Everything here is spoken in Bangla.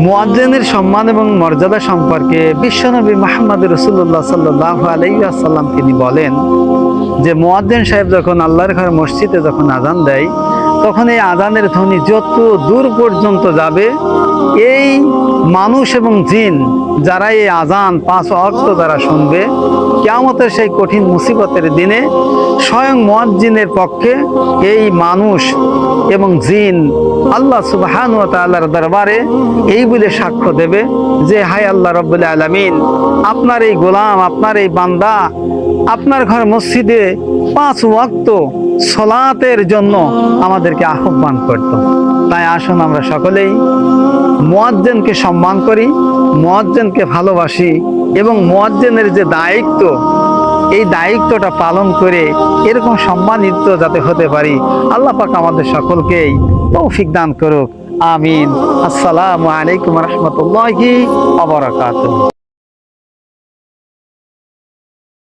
মুয়াজ্জিনের সম্মান এবং মর্যাদা সম্পর্কে বিশ্বনবী মুহাম্মদ রাসূলুল্লাহ সাল্লাল্লাহু আলাইহি ওয়াসাল্লাম তিনি বলেন যে মুয়াজ্জিন সাহেব যখন আল্লাহর ঘর মসজিদে যখন আযান দেয় তখন এই আযানের ধ্বনি যত দূর পর্যন্ত যাবে, এই মানুষ এবং জিন যারা এই আযান 5 ওয়াক্ত যারা শুনবে, কিয়ামতের সেই কঠিন মুসিবতের দিনে স্বয়ং মুয়াজ্জিনের পক্ষে এই মানুষ এবং জিন আল্লাহ সুবহানাহু ওয়া তাআলার দরবারে এই বলে সাক্ষ্য দেবে যে হায় আল্লাহ রাব্বুল আলামিন, আপনার এই গোলাম, আপনার এই বান্দা আপনার ঘর মসজিদে 5 ওয়াক্ত সালাতের জন্য আমাদেরকে আহ্বান করত। তাই আসুন আমরা সকলেই মুয়াজ্জিনকে সম্মান করি, মুয়াজ্জিনকে ভালোবাসি এবং মুয়াজ্জিনের যে দায়িত্ব, এই দায়িত্বটা পালন করে এরকম সম্মানিত যাতে হতে পারি, আল্লাহ পাক আমাদের সকলকেই তৌফিক দান করুক। আমিন। আসসালামু আলাইকুম ওয়া রাহমাতুল্লাহি ওয়া বারাকাতুহু।